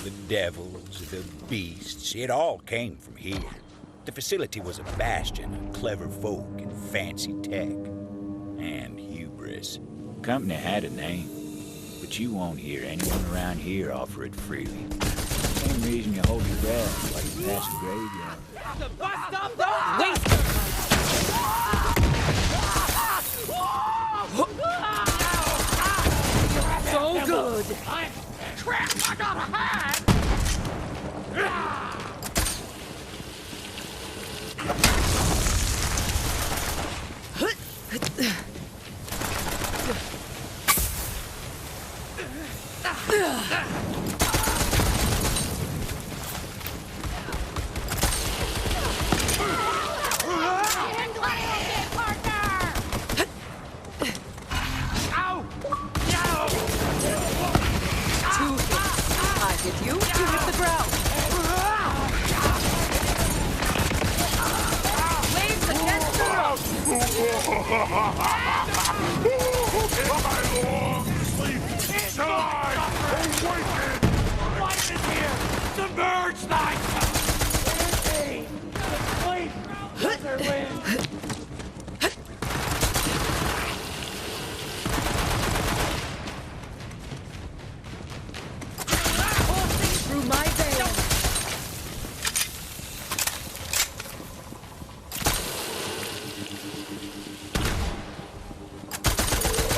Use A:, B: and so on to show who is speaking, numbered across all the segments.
A: the devils, the beasts, it all came from here. The facility was a bastion of clever folk and fancy tech. And hubris.
B: Company had a name, but you won't hear anyone around here offer it freely. Same reason you hold your breath while you pass a graveyard.
C: Wait! So good!
D: Crap! I got a hand!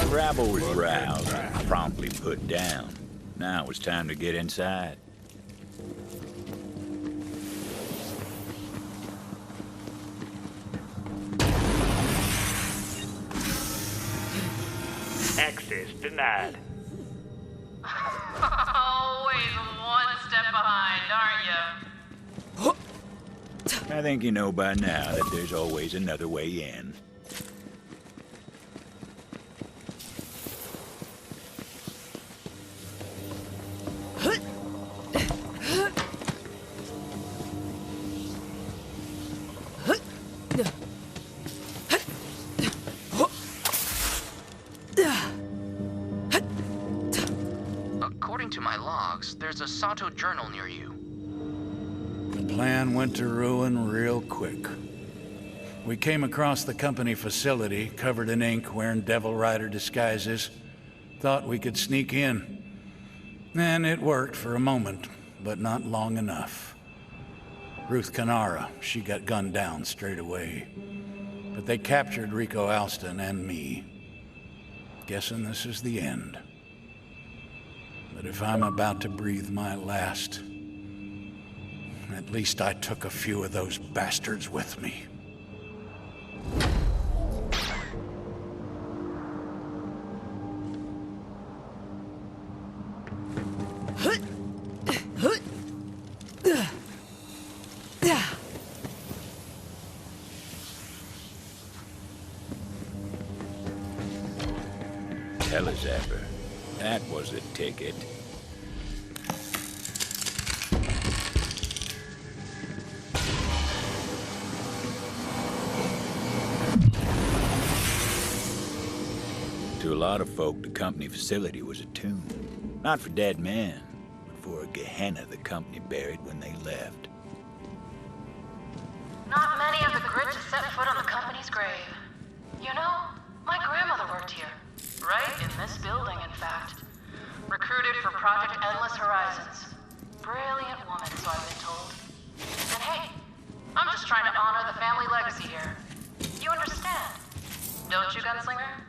B: The rabble was roused and promptly put down. Now it was time to get inside.
E: Access denied.
F: Always one step behind, aren't you?
B: I think you know by now that there's always another way in.
G: According to my logs, there's a Sato journal near you.
H: The plan went to ruin real quick. We came across the company facility, covered in ink, wearing Devil Rider disguises. Thought we could sneak in. And it worked for a moment, but not long enough. Ruth Canara, she got gunned down straight away. But they captured Rico Alston and me. Guessing this is the end. But if I'm about to breathe my last, at least I took a few of those bastards with me.
B: Telezapper. That was the ticket. To a lot of folk, the company facility was a tomb. Not for dead men, but for a Gehenna the company buried when they left.
F: Not many have the grit to set foot on the company's grave. You know, my grandmother worked here. Right in this building, in fact. Recruited for Project Endless Horizons. Brilliant woman, so I've been told. And hey, I'm just trying to honor the family legacy here. You understand, don't you, Gunslinger?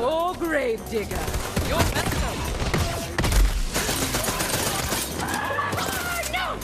C: Oh, grave digger. You're messed up.
D: No!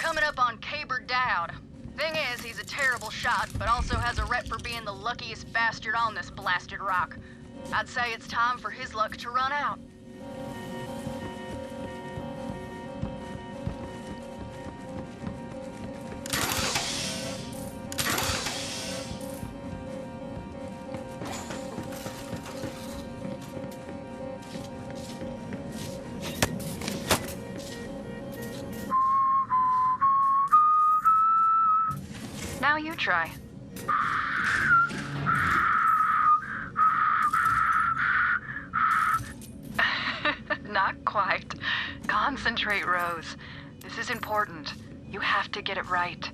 F: coming up on Caber Dowd. Thing is, he's a terrible shot, but also has a rep for being the luckiest bastard on this blasted rock. I'd say it's time for his luck to run out. Now you try. Not quite. Concentrate, Rose. This is important. You have to get it right.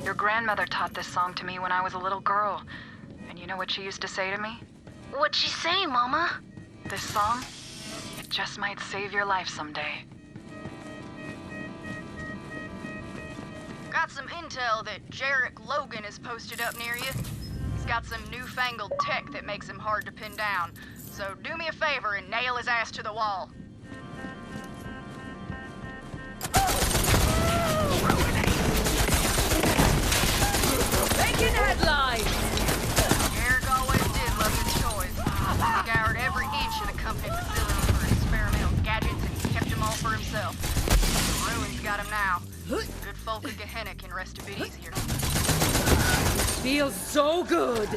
F: Your grandmother taught this song to me when I was a little girl. And you know what she used to say to me?
I: What'd she say, Mama?
F: This song, it just might save your life someday. Got some intel that Jarek Logan is posted up near you. He's got some newfangled tech that makes him hard to pin down. So do me a favor and nail his ass to the wall.
C: Making headlines!
F: Jarek always did love his toys. He scoured every inch of the company facility for experimental gadgets and kept them all for himself. The ruins got him now. Good folk of Gehenna can rest a bit easier.
C: Feels so good!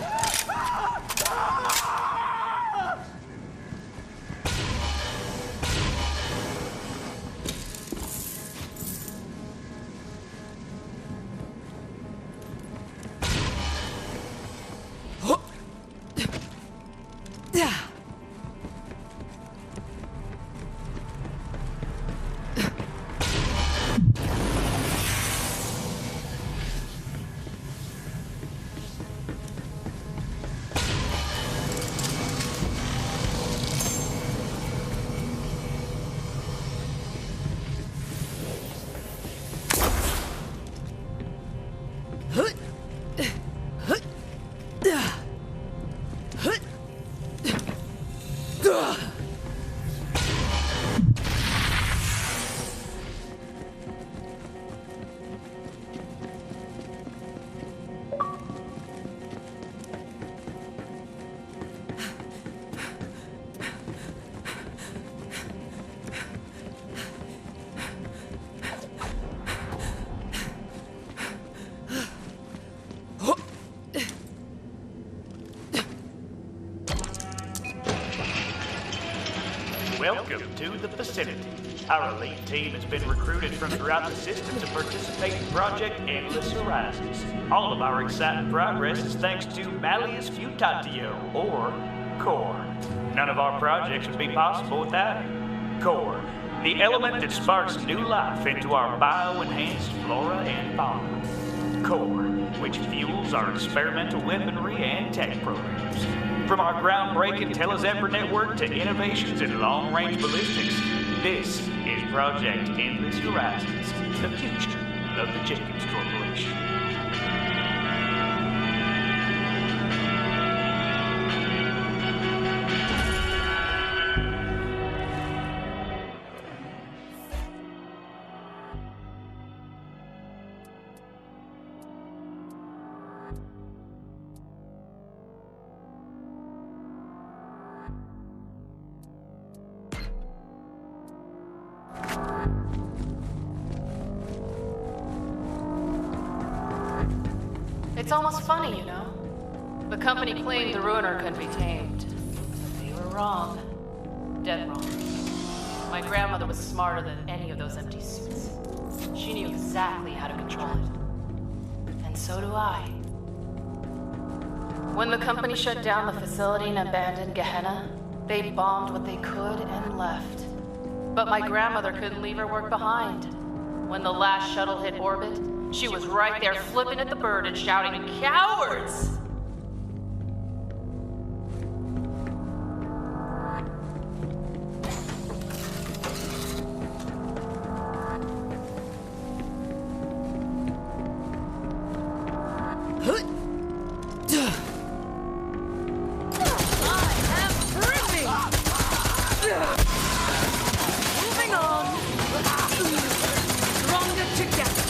E: Welcome to the facility. Our elite team has been recruited from throughout the system to participate in Project Endless Horizons. All of our exciting progress is thanks to Malleus Futatio, or Core. None of our projects would be possible without it. Core, the element that sparks new life into our bio-enhanced flora and fauna. Core, which fuels our experimental weaponry and tech programs. From our groundbreaking Telezephyr network to innovations in long-range ballistics, this is Project Endless Horizons, the future of the Jacobs Corporation.
F: It's almost funny, you know? The company claimed the Ruiner couldn't be tamed. They were wrong. Dead wrong. My grandmother was smarter than any of those empty suits. She knew exactly how to control it. And so do I. When the company shut down the facility and abandoned Gehenna, they bombed what they could and left. But my grandmother couldn't leave her work behind. When the last shuttle hit orbit, she was right there flipping at the bird and shouting, "Cowards!"
C: Moving on. Stronger together.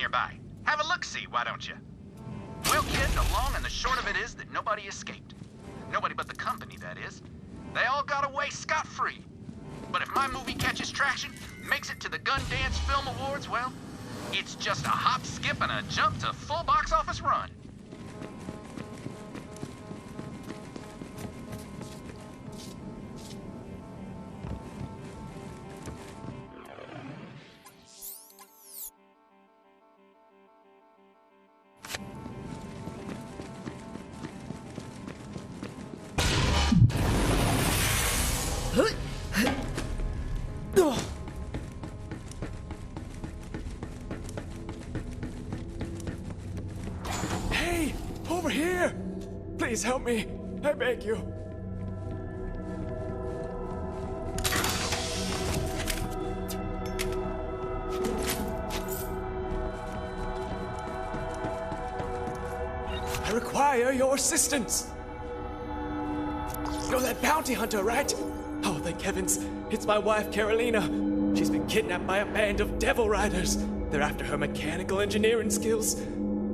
J: nearby. Have a look-see, why don't you? Well, kid, the long and the short of it is that nobody escaped. Nobody but the company, that is. They all got away scot-free. But if my movie catches traction, makes it to the Gun Dance Film Awards, well, it's just a hop, skip, and a jump to full box office run.
K: Hey! Over here! Please help me. I beg you. I require your assistance. You're that bounty hunter, right? Oh, thank heavens. It's my wife, Carolina. She's been kidnapped by a band of devil riders. They're after her mechanical engineering skills.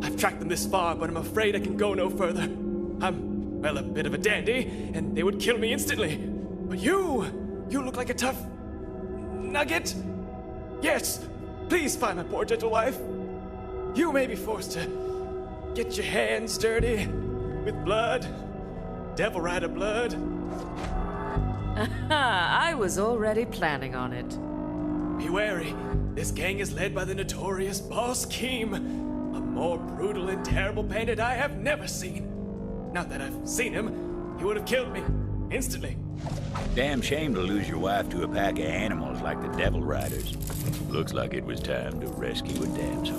K: I've tracked them this far, but I'm afraid I can go no further. I'm, well, a bit of a dandy, and they would kill me instantly. But you look like a tough nugget. Yes, please find my poor gentle wife. You may be forced to get your hands dirty with blood, devil rider blood.
C: I was already planning on it.
K: Be wary. This gang is led by the notorious Boss Keem, a more brutal and terrible bandit I have never seen. Not that I've seen him. He would have killed me instantly.
B: Damn shame to lose your wife to a pack of animals like the Devil Riders. Looks like it was time to rescue a damsel.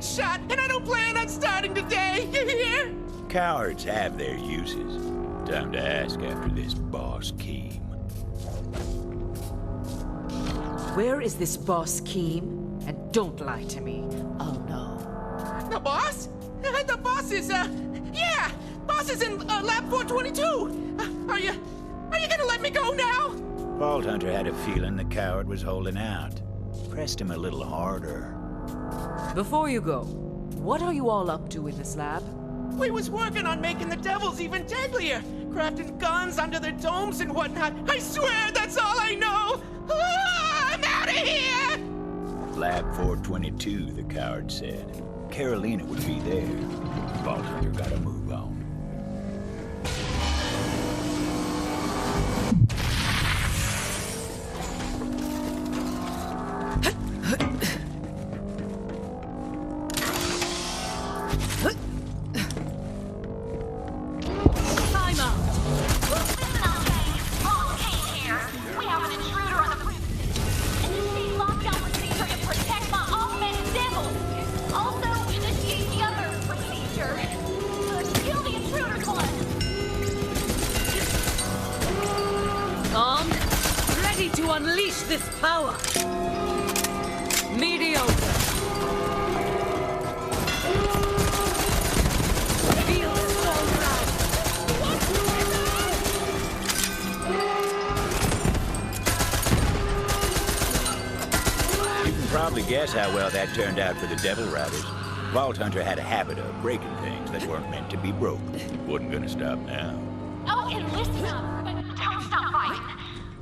D: Shot, and I don't plan on starting today. You hear?
B: Cowards have their uses. Time to ask after this Boss Keem.
C: Where is this Boss Keem? And don't lie to me. I'll know.
D: The boss? The boss is, yeah! Boss is in lab 422. Are you gonna let me go now?
B: Vault Hunter had a feeling the coward was holding out. Pressed him a little harder.
C: Before you go, what are you all up to in this lab?
D: We was working on making the devils even deadlier, crafting guns under their domes and whatnot. I swear that's all I know. Ah, I'm out of here!
B: Lab 422, the coward said. Carolina would be there. Vault Hunter gotta move on.
C: Unleash this power! Mediocre! Feel so right!
B: You can probably guess how well that turned out for the Devil Riders. Vault Hunter had a habit of breaking things that weren't meant to be broken. Wasn't gonna stop now.
F: Oh, and listen up, but don't stop fighting.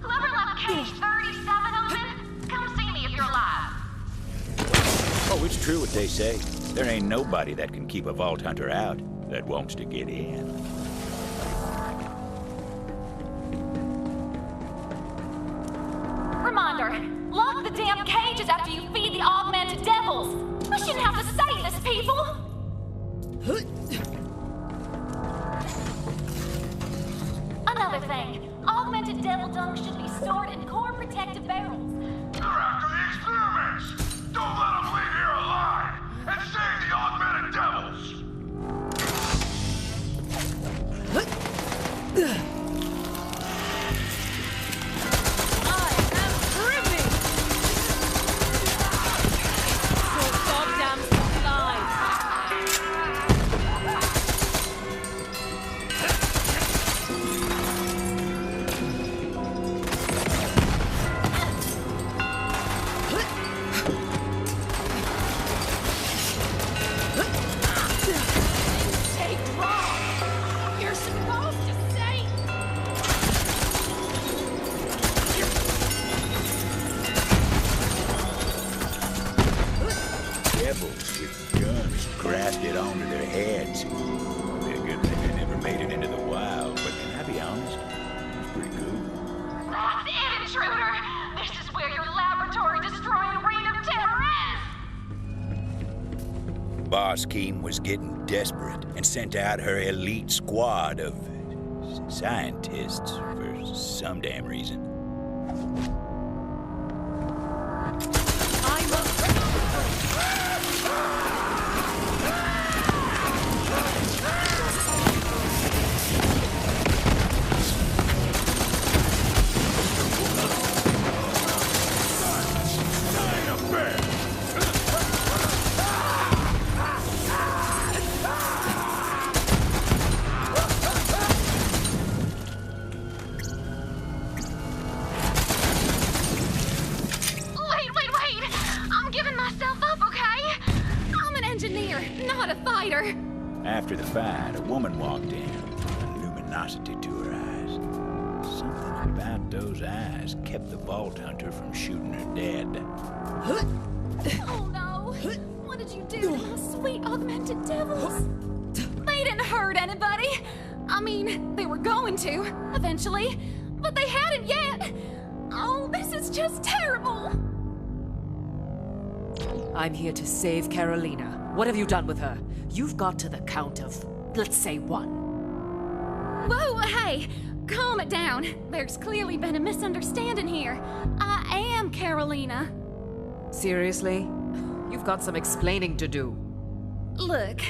F: Whoever left cage 37 open, come see me if you're alive.
B: Oh, it's true what they say. There ain't nobody that can keep a Vault Hunter out that wants to get in.
F: Reminder, lock the damn cages after you feed the augmented devils. I shouldn't have to say this, people. another thing. Augmented devil dung should be stored in core protective barrels.
L: They're after the experiments! Don't let them leave here alive! And save the augmented devils!
B: Devils with guns grafted onto their heads. Be a good thing they never made it into the wild, but can I be honest? It's pretty cool.
F: That's it, intruder! This is where your laboratory destroying reign of terror is!
A: Boss Keem was getting desperate and sent out her elite squad of scientists for some damn reason. After the fight, a woman walked in, a luminosity to her eyes. Something about those eyes kept the Vault Hunter from shooting her dead.
F: Oh no! What did you do to my sweet augmented devils? They didn't hurt anybody! I mean, they were going to, eventually, but they hadn't yet! Oh, this is just terrible!
C: I'm here to save Carolina. What have you done with her? You've got to the count of, let's say, 1.
F: Whoa, hey! Calm it down. There's clearly been a misunderstanding here. I am Carolina.
C: Seriously? You've got some explaining to do.
F: Look,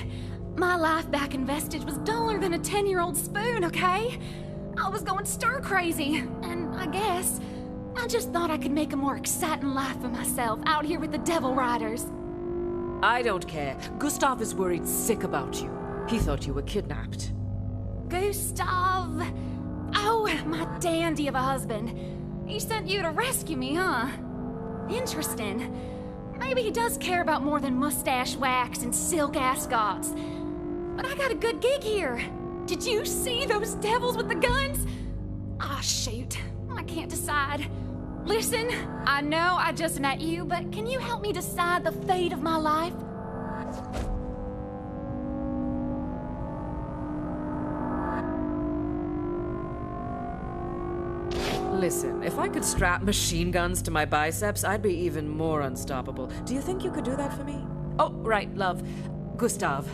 F: my life back in Vestige was duller than a 10-year-old spoon, okay? I was going stir-crazy, and I guess I just thought I could make a more exciting life for myself out here with the Devil Riders.
C: I don't care. Gustav is worried sick about you. He thought you were kidnapped.
F: Gustav? Oh, my dandy of a husband. He sent you to rescue me, huh? Interesting. Maybe he does care about more than mustache wax and silk ascots. But I got a good gig here. Did you see those devils with the guns? Ah, shoot. I can't decide. Listen, I know I just met you, but can you help me decide the fate of my life?
C: Listen, if I could strap machine guns to my biceps, I'd be even more unstoppable. Do you think you could do that for me? Oh, right, love. Gustav.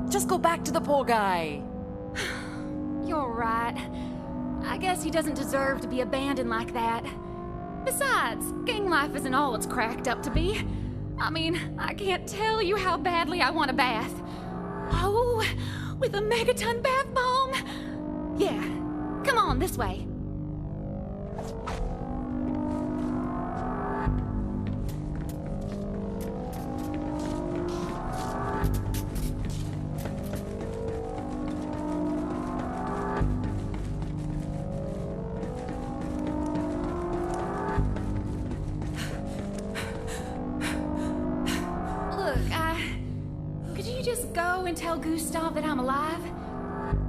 C: Just go back to the poor guy.
F: You're right. I guess he doesn't deserve to be abandoned like that. Besides, gang life isn't all it's cracked up to be. I mean, I can't tell you how badly I want a bath. Oh, with a megaton bath bomb? Yeah, come on, this way. And tell Gustav that I'm alive?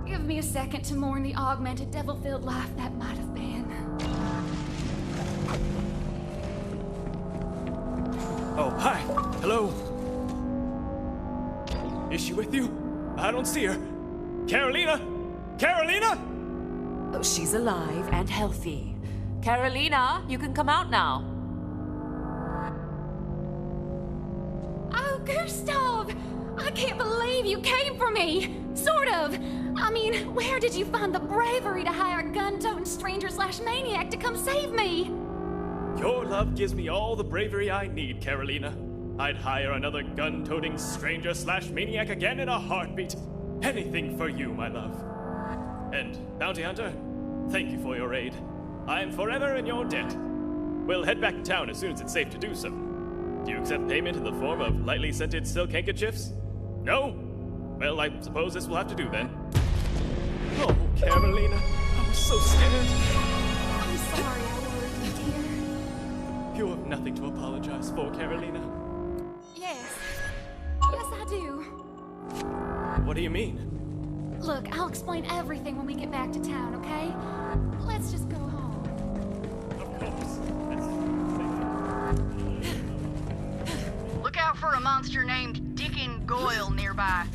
F: Give me a second to mourn the augmented, devil-filled life that might have been.
K: Oh, hi. Hello. Is she with you? I don't see her. Carolina? Carolina?
C: Oh, she's alive and healthy. Carolina, you can come out now.
F: Oh, Gustav! I can't believe you came for me! Sort of!
M: I mean, where did you find the bravery to hire a gun-toting stranger/maniac to come save me?
K: Your love gives me all the bravery I need, Carolina. I'd hire another gun-toting stranger/maniac again in a heartbeat. Anything for you, my love. And, Bounty Hunter, thank you for your aid. I am forever in your debt. We'll head back to town as soon as it's safe to do so. Do you accept payment in the form of lightly scented silk handkerchiefs? No? Well, I suppose this will have to do then. Oh, Carolina, I was so scared.
M: I'm sorry I worried you, dear.
K: You have nothing to apologize for, Carolina.
M: Yes. Yes, I do.
K: What do you mean?
M: Look, I'll explain everything when we get back to town, okay? Let's just go home.
K: Of course.
F: Look out for a monster named Dickon Goyle nearby.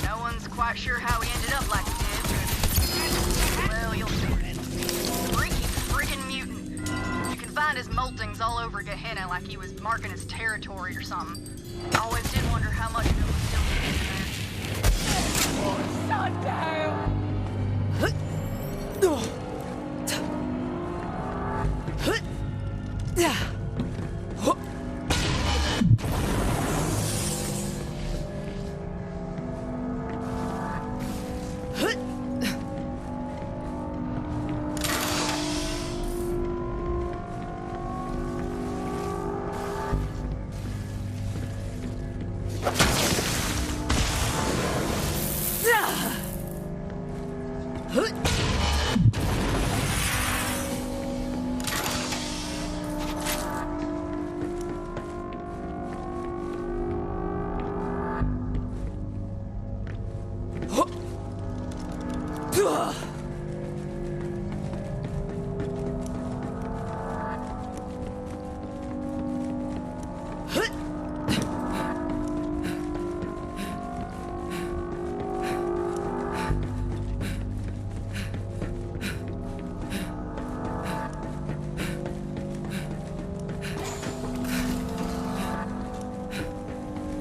F: No one's quite sure how he ended up like he did, but... well, you'll see. Freaky friggin' mutant. You can find his moltings all over Gehenna like he was marking his territory or something. Always did wonder how much of it was still in there.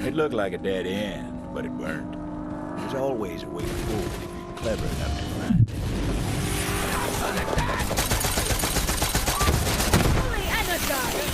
B: It looked like a dead end, but it weren't. There's always a way forward if you're clever enough to find it.
M: Fully energized!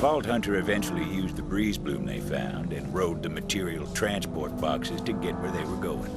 B: Vault Hunter eventually used the breeze bloom they found and rode the material transport boxes to get where they were going.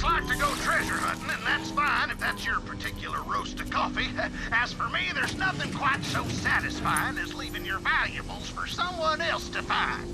J: Like to go treasure hunting, and that's fine if that's your particular roast of coffee. As for me, there's nothing quite so satisfying as leaving your valuables for someone else to find.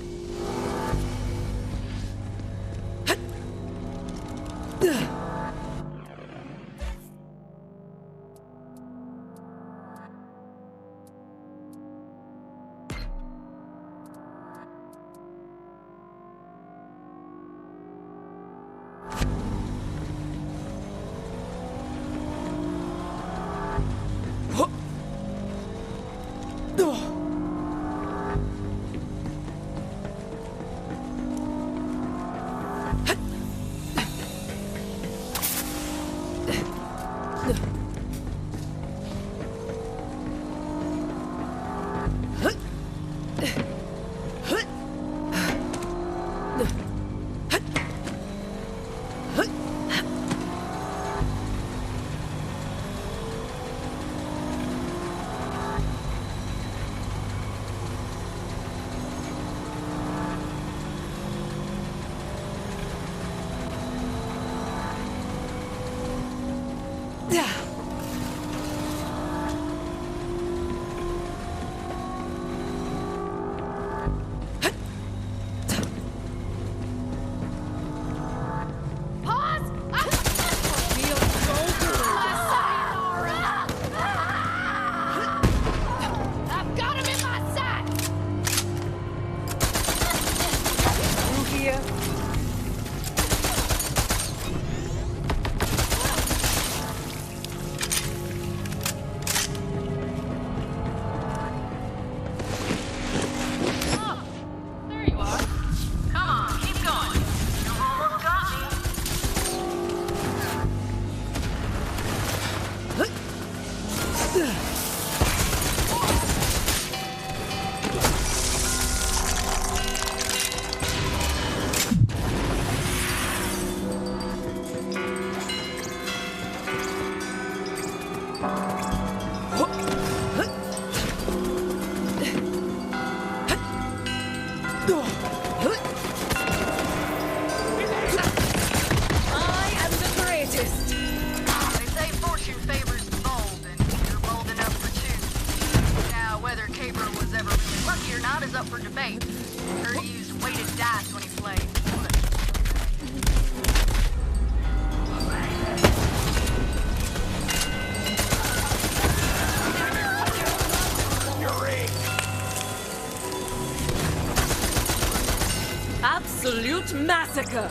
C: Absolute massacre!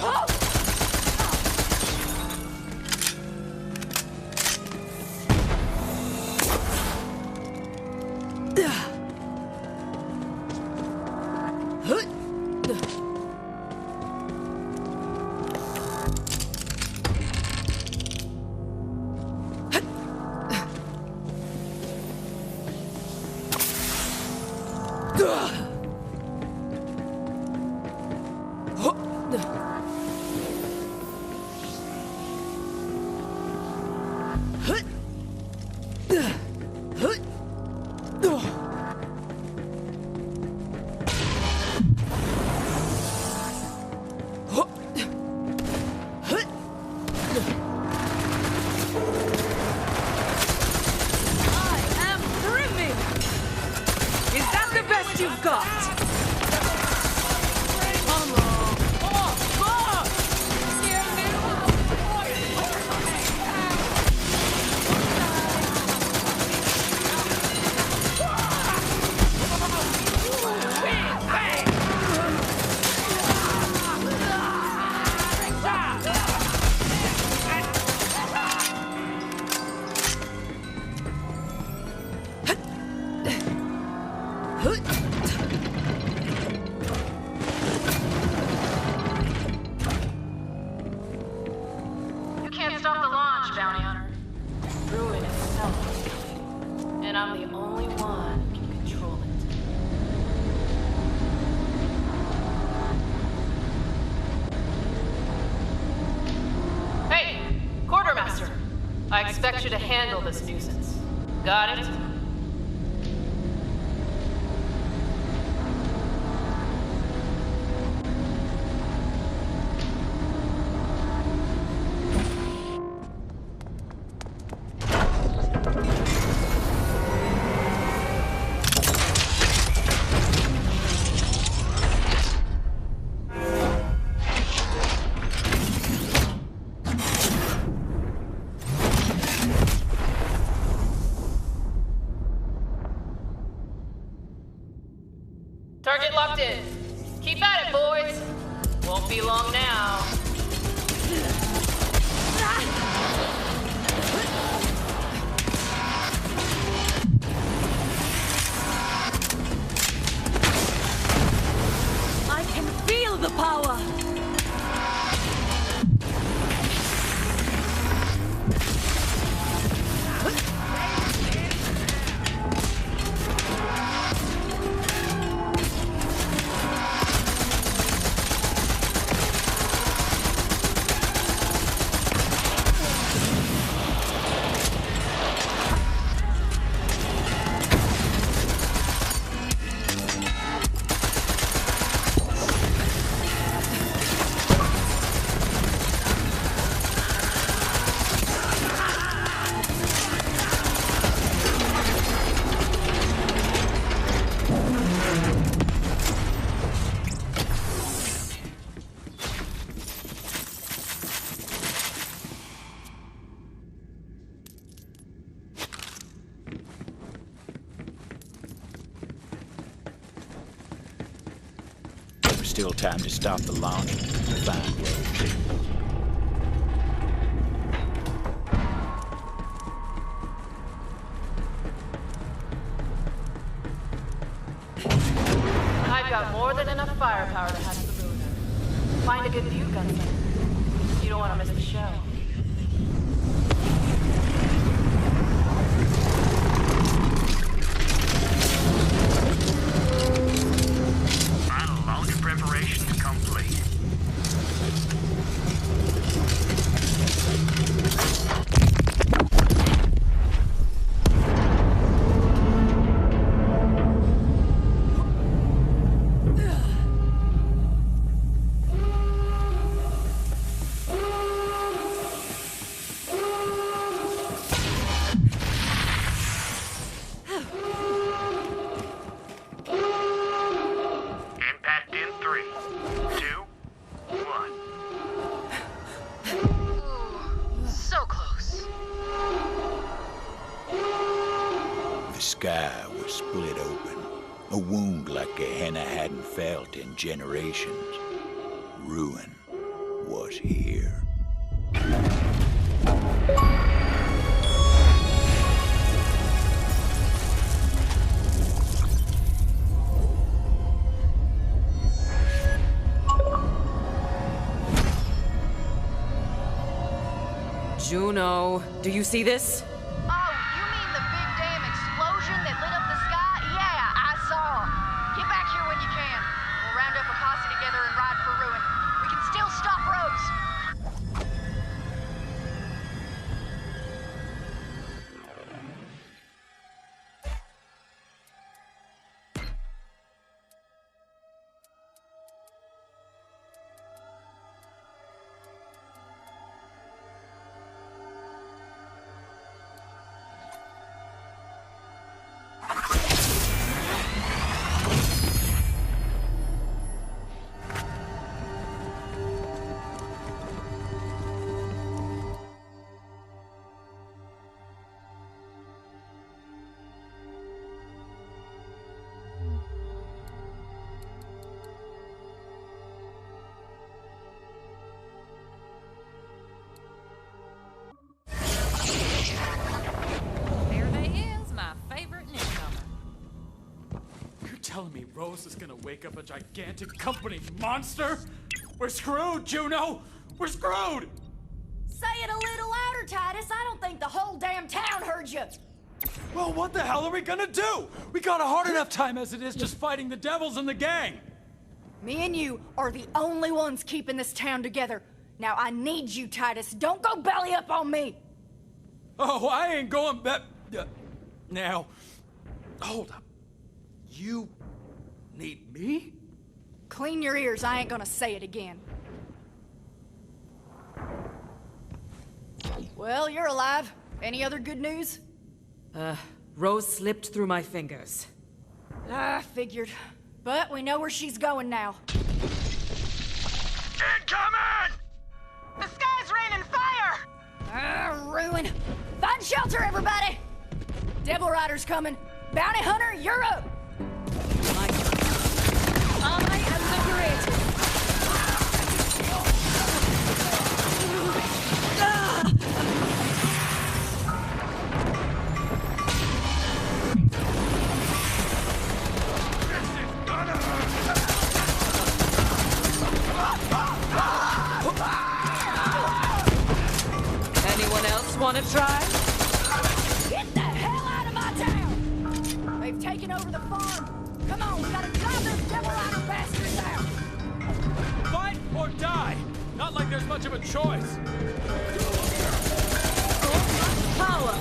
F: And I'm the only one who can control it. Hey, Quartermaster. I expect you to handle this nuisance. Got it? Target locked in. Keep at it, boys. Won't be long now.
C: I can feel the power!
B: Still time to stop the launch and find Rose.
F: I've got more than enough firepower to have the ruiner. Find a good view, Gunslinger. You don't want to miss the show.
E: Final launch preparations complete. Impact in 3, 2, 1.
F: Ooh, so close.
B: The sky was split open, a wound like Gehenna hadn't felt in generations. Ruin was here.
C: Juno, do you see this?
F: Oh, you mean the big damn explosion that lit up the sky? Yeah, I saw. Get back here when you can. We'll round up a posse together and ride for Ruin. We can still stop Rose.
N: There they is, my favorite newcomer.
K: You're telling me Rose is gonna wake up a gigantic company monster? We're screwed, Juno! We're screwed!
O: Say it a little louder, Titus. I don't think the whole damn town heard you. Well, what the hell are we gonna do? We got a hard enough time as it is just fighting the devils and the gang.
P: Me and you are the only ones keeping this town together. Now I need you, Titus. Don't go belly up on me.
O: Oh, I ain't going back. Now, hold up. You need me?
P: Clean your ears. I ain't gonna say it again. Well, you're alive. Any other good news?
C: Rose slipped through my fingers.
P: I figured. But we know where she's going now.
L: Incoming!
F: The sky's raining fire!
P: Ruin. Find shelter, everybody! Devil Rider's coming. Bounty Hunter, you're up!
C: I am liberated! Anyone else want to try?
P: Get the hell out of my town! They've taken over the farm. Come on, we gotta drive those Devil Rider bastards out!
O: Fight or die! Not like there's much of a choice.
C: Power!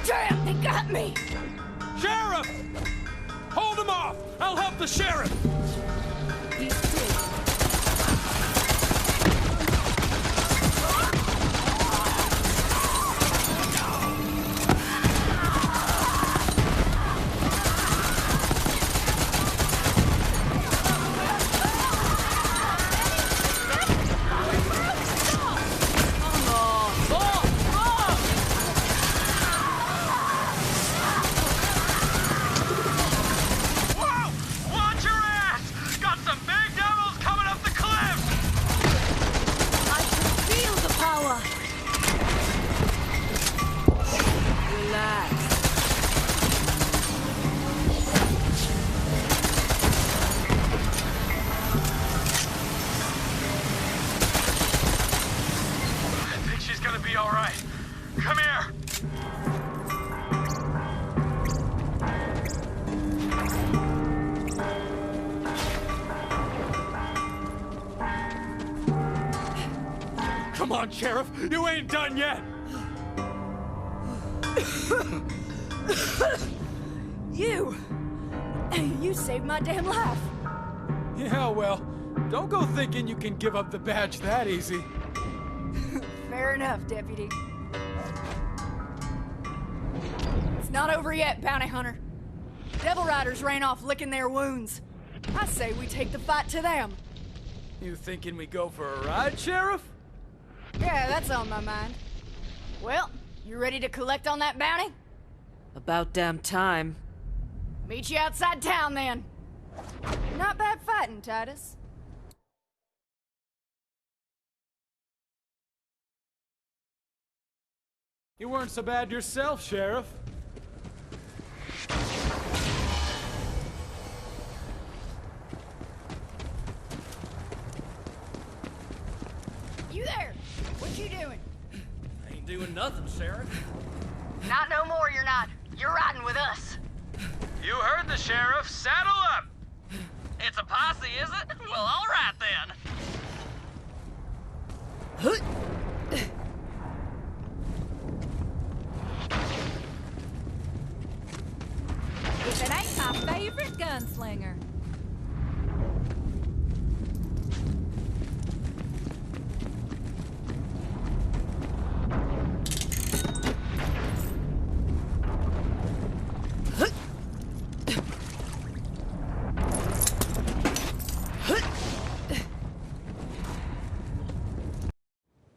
P: Damn, they got me!
O: Sheriff! Hold him off! I'll help the sheriff! Come on, Sheriff! You ain't done yet!
P: You saved my damn life.
O: Yeah, well, don't go thinking you can give up the badge that easy.
P: Fair enough, Deputy. It's not over yet, Bounty Hunter. Devil Riders ran off licking their wounds. I say we take the fight to them.
O: You thinking we go for a ride, Sheriff?
P: Yeah, that's on my mind. Well, you ready to collect on that bounty?
C: About damn time.
P: Meet you outside town, then. Not bad fighting, Titus.
O: You weren't so bad yourself, Sheriff.
P: You there? What you doing?
O: Ain't doing nothing, Sheriff.
F: Not no more, you're not. You're riding with us.
J: You heard the sheriff. Saddle up! It's a posse, is it? Well, all right then.
N: If it ain't my favorite gunslinger.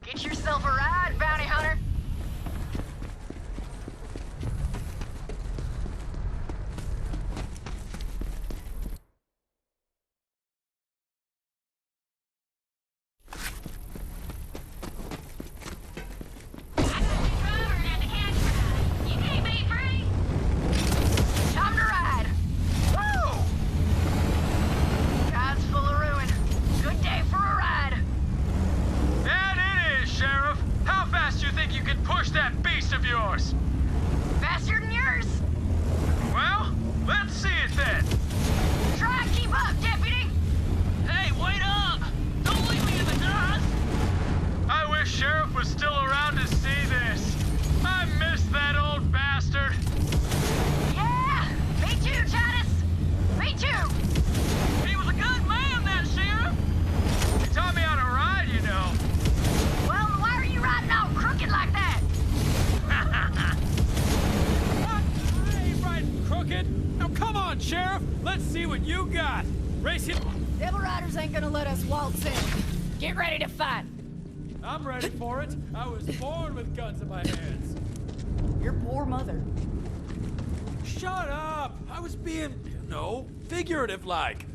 F: Get yourself a ride, Bounty Hunter.
O: Come on, Sheriff! Let's see what you got! Race it!
P: Devil Riders ain't gonna let us waltz in. Get ready to fight.
O: I'm ready for it. I was born with guns in my hands.
P: Your poor mother.
O: Shut up! I was being, figurative like.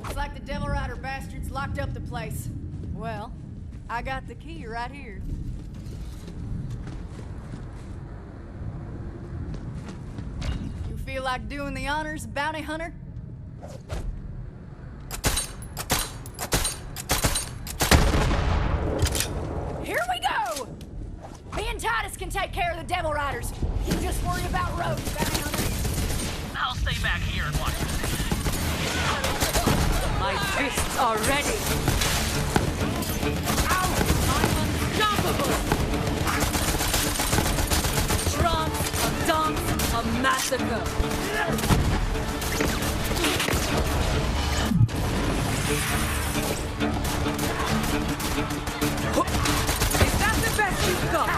P: It's like the Devil Rider bastards locked up the place. Well, I got the key right here. You feel like doing the honors, bounty hunter? Here we go! Me and Titus can take care of the Devil Riders. You just worry about roads, bounty hunter.
E: I'll stay back here and watch.
C: My fists are ready. Ow! I'm unstoppable! Trance, a dance, a massacre. Is that the best you've got?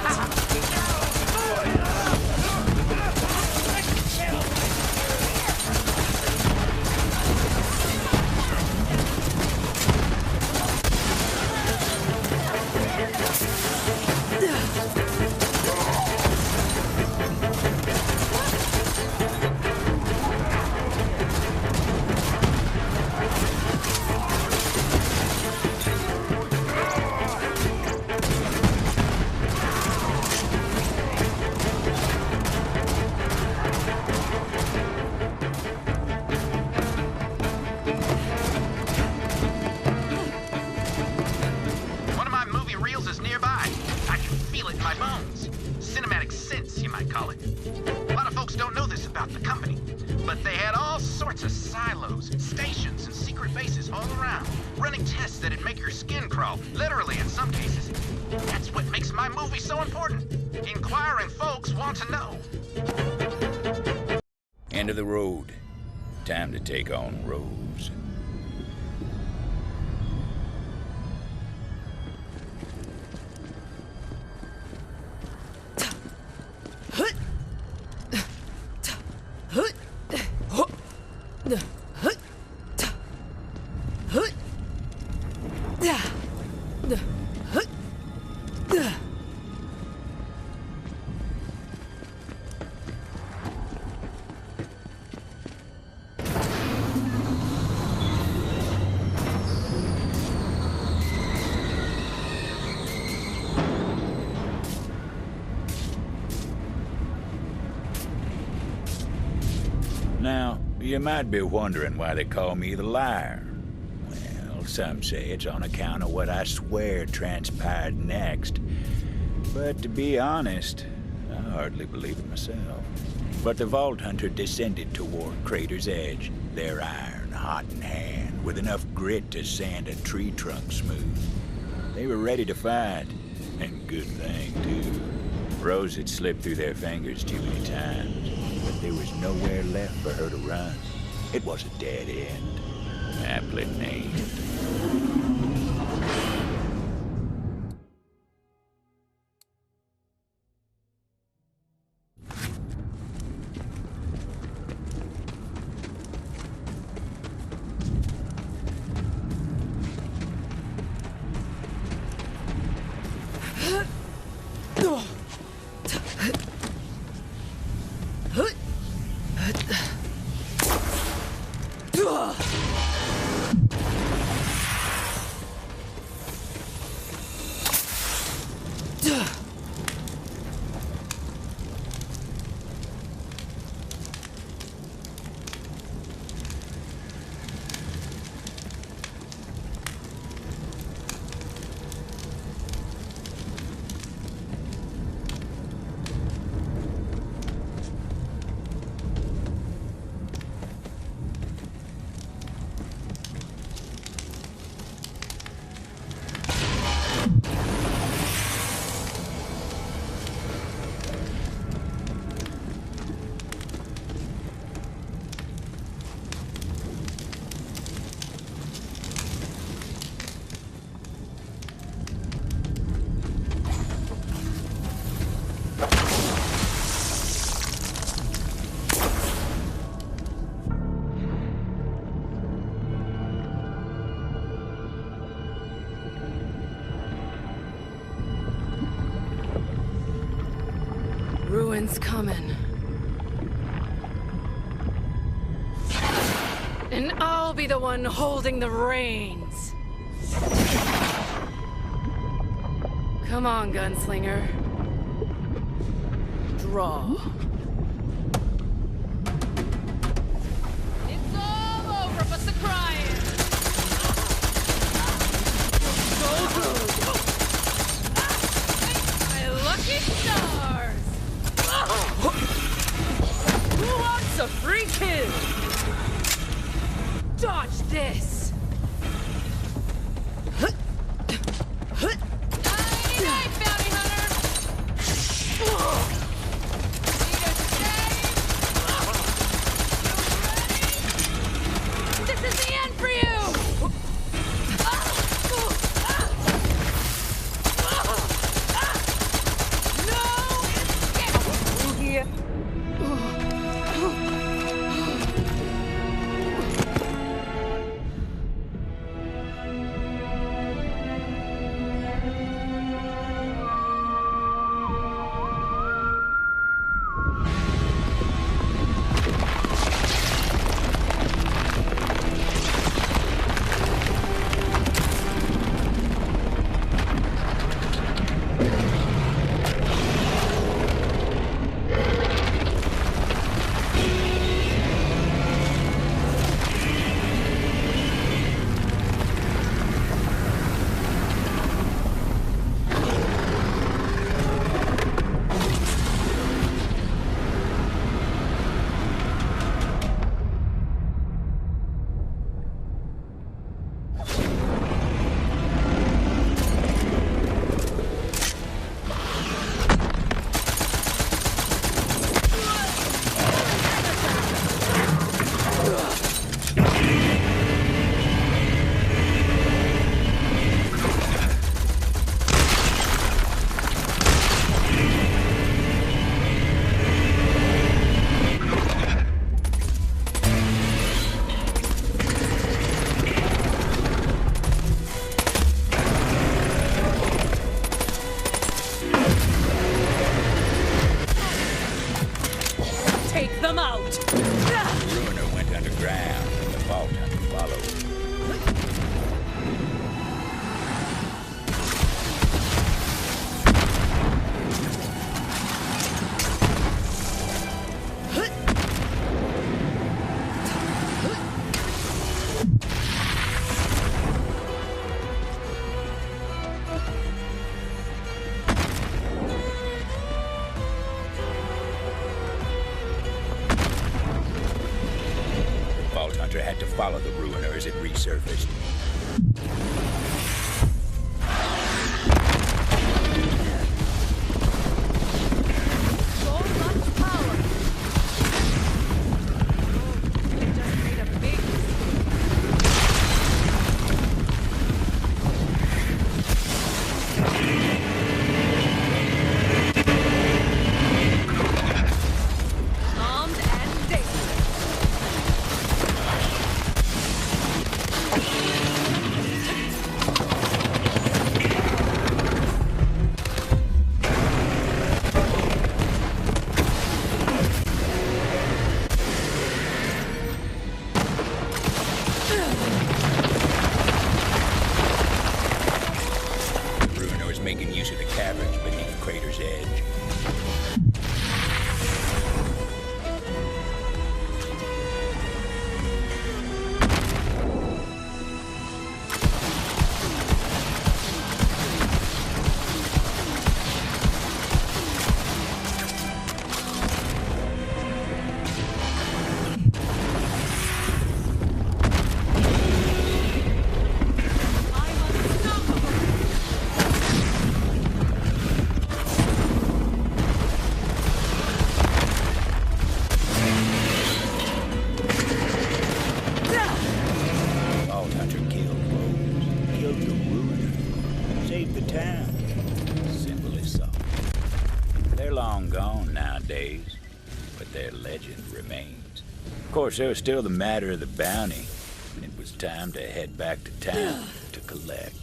A: End of the road. Time to take on Rose.
B: Now, you might be wondering why they call me the liar. Well, some say it's on account of what I swear transpired next. But to be honest, I hardly believe it myself. But the Vault Hunter descended toward Crater's Edge, their iron hot in hand, with enough grit to sand a tree trunk smooth. They were ready to fight, and good thing, too. Rose had slipped through their fingers too many times. But there was nowhere left for her to run. It was a dead end. Aptly named.
C: ruin's coming. And I'll be the one holding the reins. Come on, gunslinger. Draw. It's all over but the crying. So good. My lucky stars. Who wants a free kill? Dodge this! Night, bounty hunter! Need a save? This is the end for you! No escape! Take them out!
B: Ruiner went underground, and the Vault Hunter followed. Vault Hunter had to follow the Ruiner as it resurfaced.
C: So much power! They just made a big armed and dangerous.
B: Ruiner was making use of the caverns beneath Crater's edge. Vault Hunter killed Rose, killed the Ruiner, saved the town. Simple as so. They're long gone nowadays, but their legend remains. Of course, there was still the matter of the bounty, and it was time to head back to town to collect.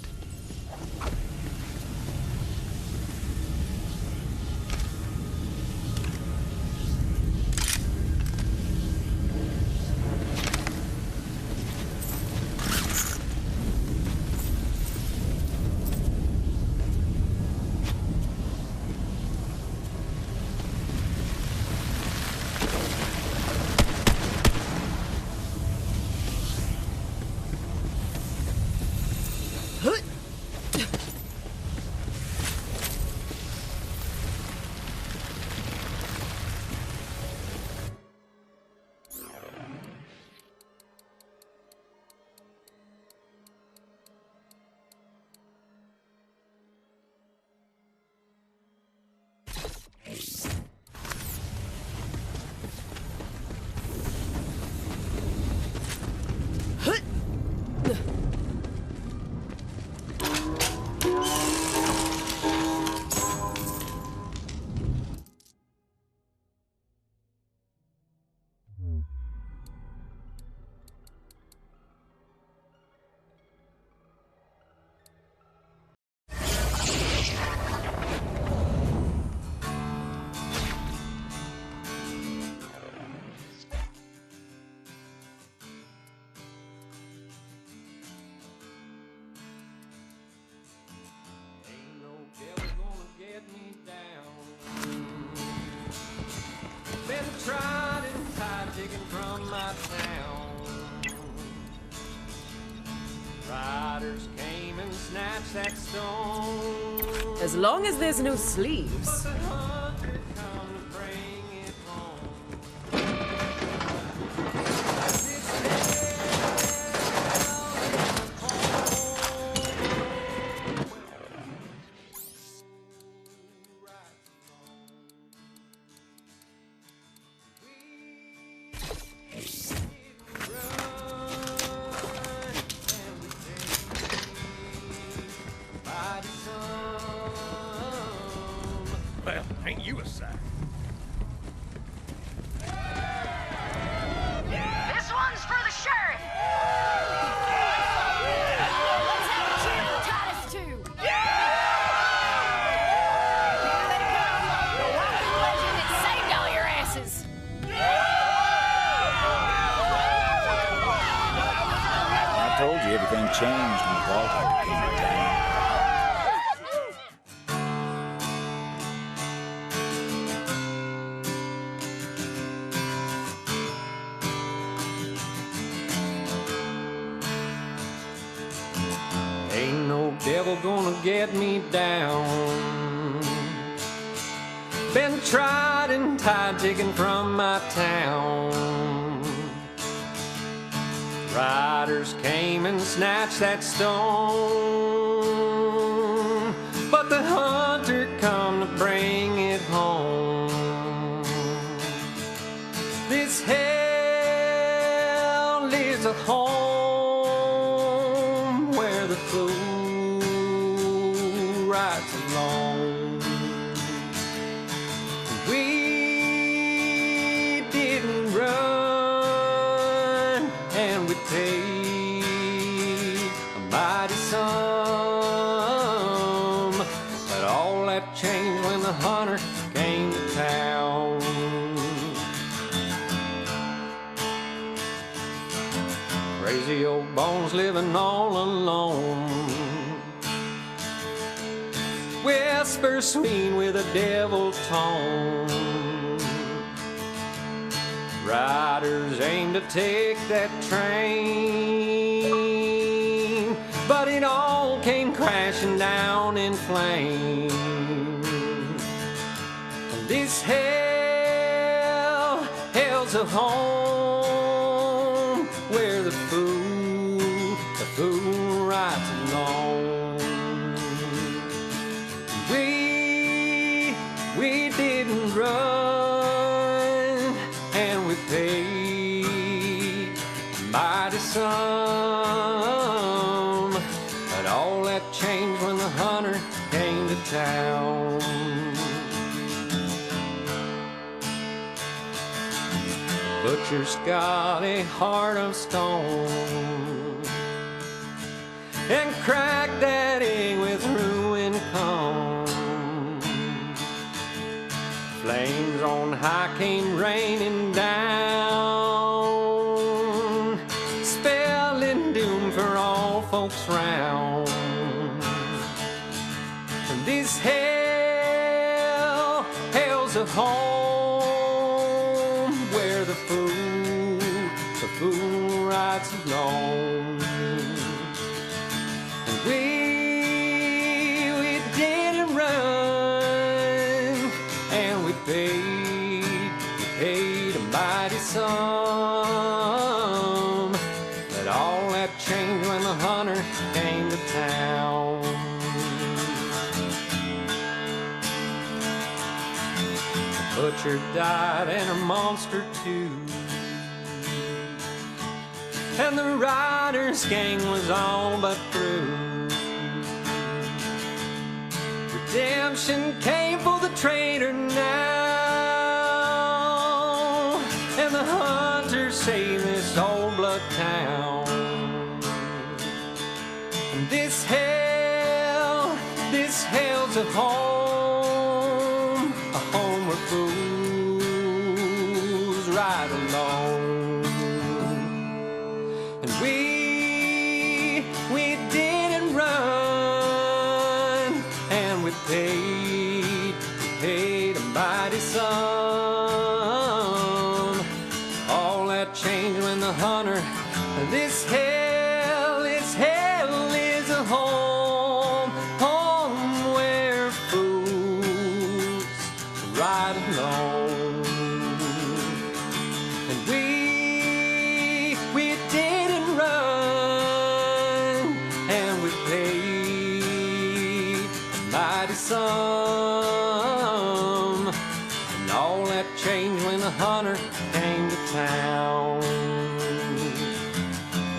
Q: my town. Riders came and snatched that stone.
C: As long as there's no sleeves.
Q: But the hunter come to bring it home.
J: Well, ain't you a sight?
F: This one's for the sheriff.
P: Let's have a cheer for Titus too. Here they come, the walking legend that saved all your asses.
B: I told you everything changed when the Vault Hunter came to town.
Q: Ain't no devil gonna get me down. Been tried and tied, taken from my town. Riders came and snatched that stone, but the hunter come to bring it home. This hell is a home where the fool rides alone. We didn't run and we paid a mighty sum, but all that changed when the hunter came to town. Crazy old bones living all alone. Whisper sweet with a devil tone. Riders aim to take that train, but it all came crashing down in flames. This hell's a home where the fool rides alone. We didn't run and we paid a mighty sum, but all that changed when the hunter came to town. Butcher's got a heart of stone and cracked that egg with ruin come. Flames on high came raining down, spelling doom for all folks round. And this hell's a home where the fool rides alone. And we didn't run, and we paid a mighty sum, but all that changed when the hunter came to town. The butcher died and her monster too, and the riders' gang was all but through. Redemption came for the traitor now, and the hunter saved this old blood town. And this hell's a home where fools ride alone. And we didn't run, and we paid a mighty sum. All that changed when the hunter, this hell is a home, home where fools ride alone. And we didn't run, and we paid a mighty sum. And all that changed when the hunter came to town.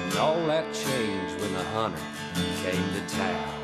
Q: And all that changed when the hunter came to town.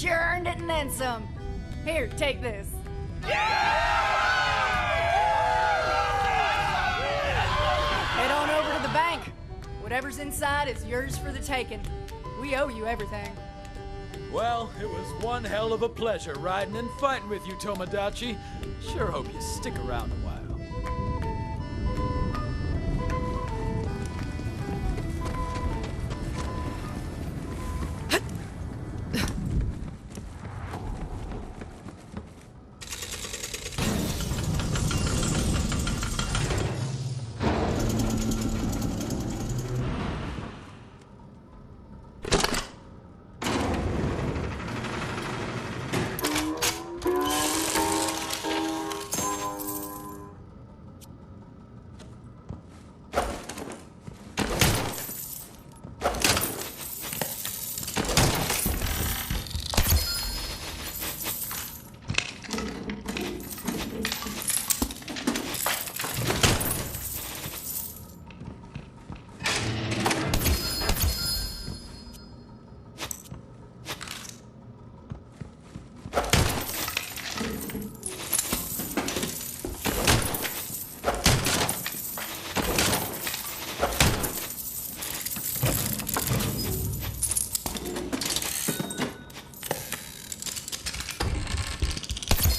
P: sure earned it and then some. Here, take this. Head on over to the bank. Whatever's inside is yours for the taking. We owe you everything.
O: Well, it was one hell of a pleasure riding and fighting with you, Tomodachi. Sure hope you stick around a while.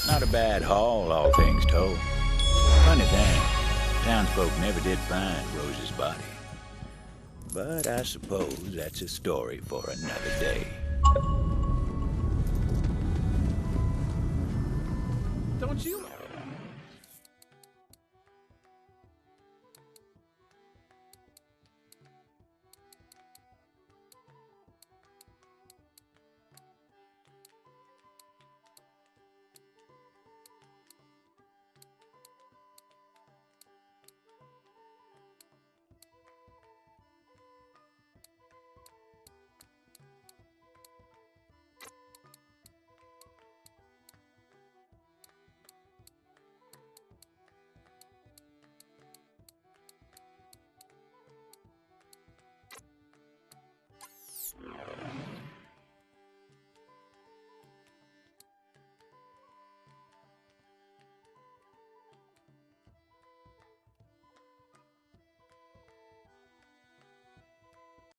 B: Not a bad haul, all things told. Funny thing, townsfolk never did find Rose's body. But I suppose that's a story for another day.
K: Don't you